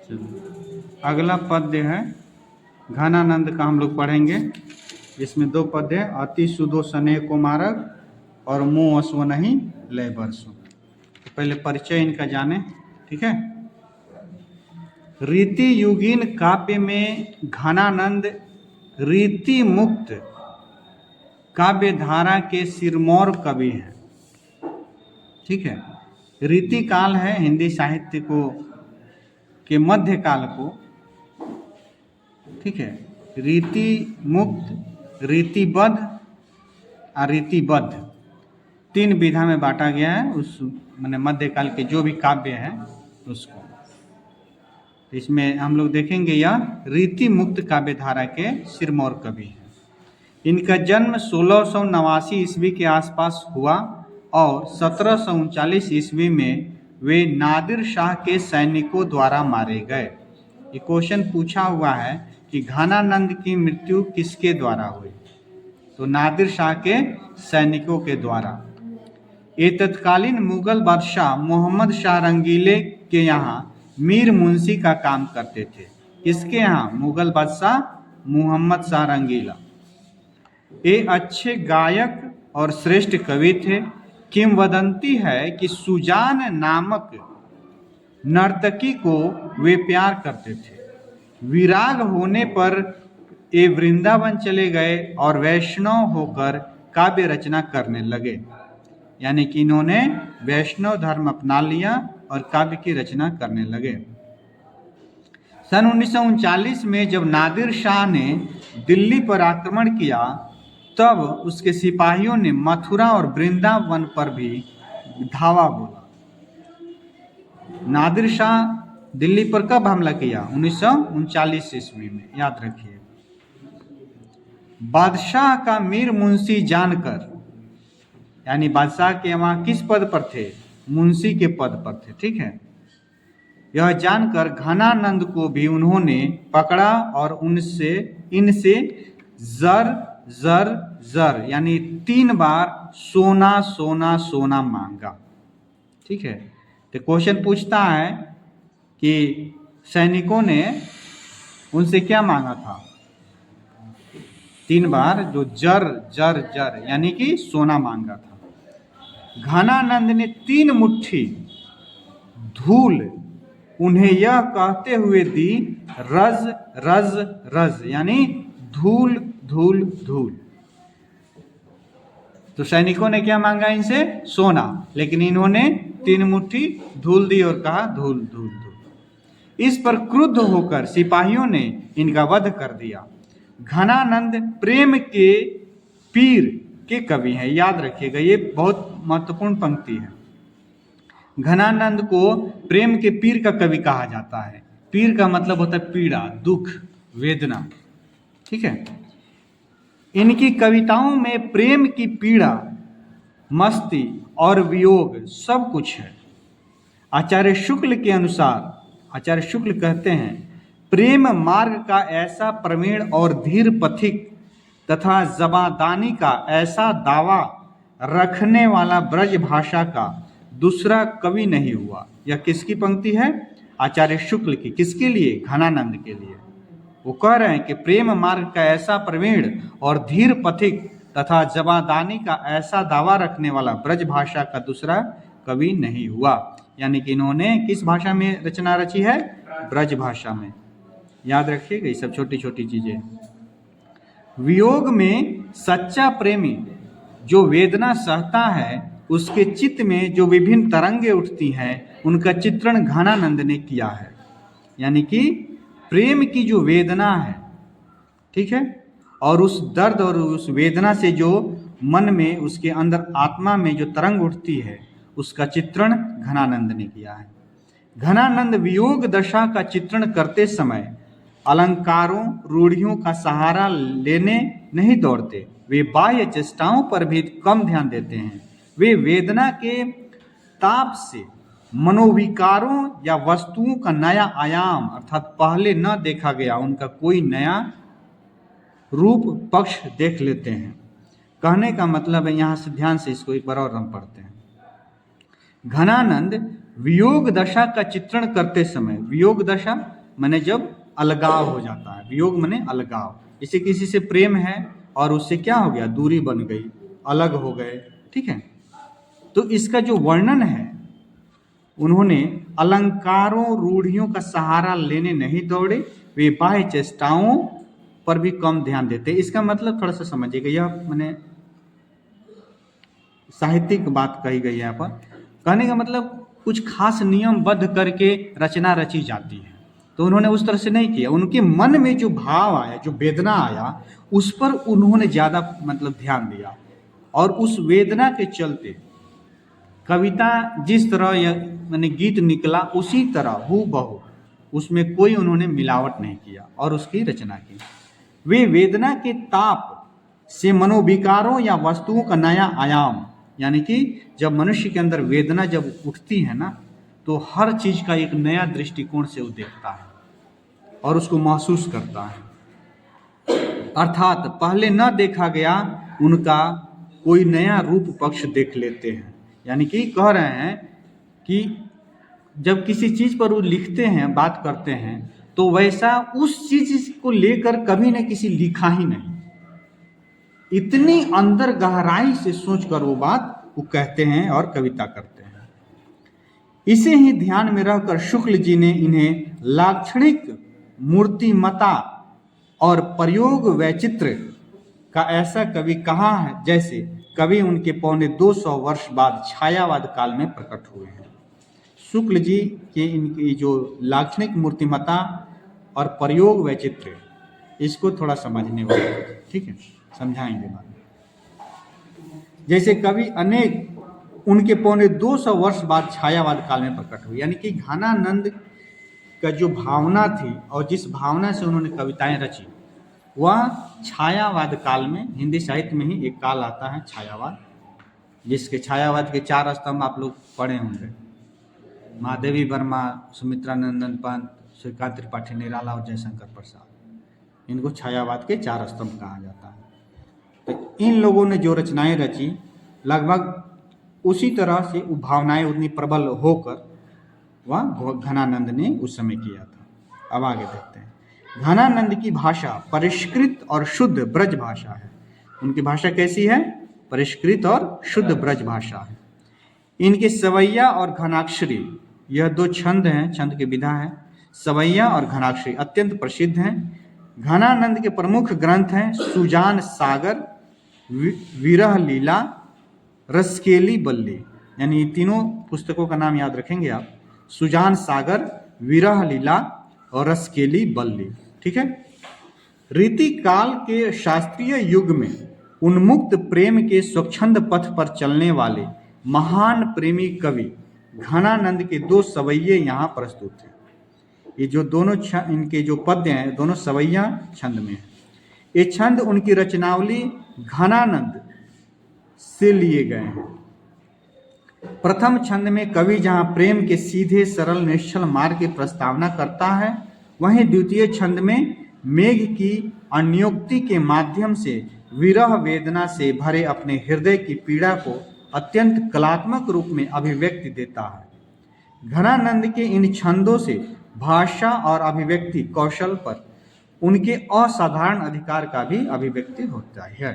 चलिए अगला पद्य है घनानंद का, हम लोग पढ़ेंगे। इसमें दो पद्य है, अति सुदो सने को मारग और मुँह अश्व नहीं लय बरसो। तो पहले परिचय इनका जाने, ठीक है। रीति युगीन काव्य में घनानंद रीति मुक्त काव्य धारा के सिरमौर कवि हैं, ठीक है। रीति काल है हिंदी साहित्य को के मध्य काल को, ठीक है। रीति मुक्त, रीतिबद्ध और रीतिबद्ध तीन विधा में बांटा गया है उस माने मध्यकाल के जो भी काव्य है उसको। इसमें हम लोग देखेंगे यह रीति मुक्त काव्य धारा के सिरमौर कवि हैं। इनका जन्म 1689 ईस्वी के आसपास हुआ और 1739 ईस्वी में वे नादिर शाह के सैनिकों द्वारा मारे गए। ये क्वेश्चन पूछा हुआ है कि घनानंद की मृत्यु किसके द्वारा हुई, तो नादिर शाह के सैनिकों के द्वारा। ये तत्कालीन मुगल बादशाह मोहम्मद शाह रंगीले के यहाँ मीर मुंशी का काम करते थे। इसके यहाँ मुगल बादशाह मोहम्मद शाह रंगीला। ये अच्छे गायक और श्रेष्ठ कवि थे। किंवदंती है कि सुजान नामक नर्तकी को वे प्यार करते थे। विराग होने पर ये वृंदावन चले गए और वैष्णव होकर काव्य रचना करने लगे। यानी कि इन्होंने वैष्णव धर्म अपना लिया और काव्य की रचना करने लगे। सन 1939 में जब नादिर शाह ने दिल्ली पर आक्रमण किया तब उसके सिपाहियों ने मथुरा और वृंदावन पर भी धावा बोला। नादिर शाह दिल्ली पर कब हमला किया? 1939 ईस्वी में, याद रखिए। बादशाह का मीर मुंशी जानकर, यानी बादशाह के वहाँ किस पद पर थे? मुंशी के पद पर थे, ठीक है। यह जानकर घनानंद को भी उन्होंने पकड़ा और इनसे जर जर जर यानी 3 बार सोना सोना सोना मांगा, ठीक है। तो क्वेश्चन पूछता है कि सैनिकों ने उनसे क्या मांगा था? 3 बार जो जर जर जर यानी कि सोना मांगा था। घनानंद ने 3 मुट्ठी धूल उन्हें यह कहते हुए दी, रज रज रज यानी धूल धूल धूल। तो सैनिकों ने क्या मांगा इनसे? सोना, लेकिन इन्होंने 3 मुट्ठी धूल दी और कहा धूल धूल धूल। इस पर क्रुद्ध होकर सिपाहियों ने इनका वध कर दिया। घनानंद प्रेम के पीर के कवि हैं, याद रखिएगा, ये बहुत महत्वपूर्ण पंक्ति है। घनानंद को प्रेम के पीर का कवि कहा जाता है। पीर का मतलब होता है पीड़ा, दुख, वेदना, ठीक है। इनकी कविताओं में प्रेम की पीड़ा, मस्ती और वियोग सब कुछ है। आचार्य शुक्ल के अनुसार, आचार्य शुक्ल कहते हैं, प्रेम मार्ग का ऐसा प्रवीण और धीर पथिक तथा जबादानी का ऐसा दावा रखने वाला ब्रज भाषा का दूसरा कवि नहीं हुआ। यह किसकी पंक्ति है? आचार्य शुक्ल की। किसके लिए? घनानंद के लिए। वो कह रहे हैं कि प्रेम मार्ग का ऐसा प्रवीण और धीर पथिक तथा जबादानी का ऐसा दावा रखने वाला ब्रज भाषा का दूसरा कवि नहीं हुआ। यानी कि इन्होंने किस भाषा में रचना रची है? ब्रज भाषा में। याद रखिएगा ये सब छोटी छोटी चीजें। वियोग में सच्चा प्रेमी जो वेदना सहता है, उसके चित्त में जो विभिन्न तरंगे उठती हैं, उनका चित्रण घनानंद ने किया है। यानी कि प्रेम की जो वेदना है, ठीक है, और उस दर्द और उस वेदना से जो मन में, उसके अंदर आत्मा में जो तरंग उठती है, उसका चित्रण घनानंद ने किया है। घनानंद वियोग दशा का चित्रण करते समय अलंकारों, रूढ़ियों का सहारा लेने नहीं दौड़ते। वे बाह्य चेष्टाओं पर भी कम ध्यान देते हैं। वे वेदना के ताप से मनोविकारों या वस्तुओं का नया आयाम, अर्थात पहले न देखा गया उनका कोई नया रूप पक्ष देख लेते हैं। कहने का मतलब है, यहाँ से ध्यान से इसको एक बार और हम पढ़ते हैं। घनानंद वियोग दशा का चित्रण करते समय, वियोग दशा माने जब अलगाव हो जाता है, वियोग माने अलगाव, जैसे किसी से प्रेम है और उससे क्या हो गया, दूरी बन गई, अलग हो गए, ठीक है। तो इसका जो वर्णन है, उन्होंने अलंकारों रूढ़ियों का सहारा लेने नहीं दौड़े, वे बाह्य चेष्टाओं पर भी कम ध्यान देते। इसका मतलब थोड़ा सा समझिएगा, यह मैंने साहित्यिक बात कही गई है यहाँ पर। कहने का मतलब कुछ खास नियम बद्ध करके रचना रची जाती है, तो उन्होंने उस तरह से नहीं किया। उनके मन में जो भाव आया, जो वेदना आया, उस पर उन्होंने ज़्यादा मतलब ध्यान दिया, और उस वेदना के चलते कविता जिस तरह यह मैंने गीत निकला उसी तरह हूबहू, उसमें कोई उन्होंने मिलावट नहीं किया और उसकी रचना की। वे वेदना के ताप से मनोविकारों या वस्तुओं का नया आयाम, यानी कि जब मनुष्य के अंदर वेदना जब उठती है ना, तो हर चीज का एक नया दृष्टिकोण से वो देखता है और उसको महसूस करता है। अर्थात पहले न देखा गया उनका कोई नया रूप पक्ष देख लेते हैं। यानी कि कह रहे हैं कि जब किसी चीज पर वो लिखते हैं, बात करते हैं, तो वैसा उस चीज को लेकर कभी न किसी लिखा ही नहीं, इतनी अंदर गहराई से सोचकर वो बात वो कहते हैं और कविता करते हैं। इसे ही ध्यान में रहकर शुक्ल जी ने इन्हें लाक्षणिक मूर्तिमता और प्रयोग वैचित्र का ऐसा कवि कहा है जैसे कवि उनके 225 वर्ष बाद छायावाद काल में प्रकट हुए हैं। शुक्ल जी के इनकी जो लाक्षणिक मूर्तिमता और प्रयोग वैचित्र, इसको थोड़ा समझने वाला, ठीक है, समझाएंगे बात। जैसे कवि अनेक उनके 225 वर्ष बाद छायावाद काल में प्रकट हुए, यानी कि घनानंद का जो भावना थी और जिस भावना से उन्होंने कविताएं रची, वह छायावाद काल में, हिंदी साहित्य में ही एक काल आता है छायावाद, जिसके छायावाद के 4 स्तंभ आप लोग पढ़े होंगे, महादेवी वर्मा, सुमित्रा नंदन पंत, श्रीकांत त्रिपाठी निराला और जयशंकर प्रसाद, इनको छायावाद के 4 स्तंभ कहा जाता है। तो इन लोगों ने जो रचनाएं रची, लगभग उसी तरह से वो भावनाएं उतनी प्रबल होकर वह घनानंद ने उस समय किया था। अब आगे देखते हैं। घनानंद की भाषा परिष्कृत और शुद्ध ब्रज भाषा है। उनकी भाषा कैसी है? परिष्कृत और शुद्ध ब्रज भाषा है। इनके सवैया और घनाक्षरी, यह 2 छंद हैं, छंद की विधा है, सवैया और घनाक्षरी अत्यंत प्रसिद्ध हैं। घनानंद के प्रमुख ग्रंथ हैं सुजान सागर, विरह लीला, रसकेली बल्ली, यानी तीनों पुस्तकों का नाम याद रखेंगे आप, सुजान सागर, विरह लीला और रसकेली बल्ली, ठीक है। रीति काल के शास्त्रीय युग में उन्मुक्त प्रेम के स्वच्छंद पथ पर चलने वाले महान प्रेमी कवि घनानंद के 2 सवैये यहाँ प्रस्तुत हैं। ये जो दोनों इनके जो पद्य हैं, दोनों सवैया छंद में हैं। ये छंद उनकी रचनावली घनानंद से लिए गए हैं। प्रथम छंद में कवि जहाँ प्रेम के सीधे सरल निश्चल मार्ग की प्रस्तावना करता है, वहीं द्वितीय छंद में मेघ की अन्योक्ति के माध्यम से विरह वेदना से भरे अपने हृदय की पीड़ा को अत्यंत कलात्मक रूप में अभिव्यक्ति देता है। घनानंद के इन छंदों से भाषा और अभिव्यक्ति कौशल पर उनके असाधारण अधिकार का भी अभिव्यक्ति होता है।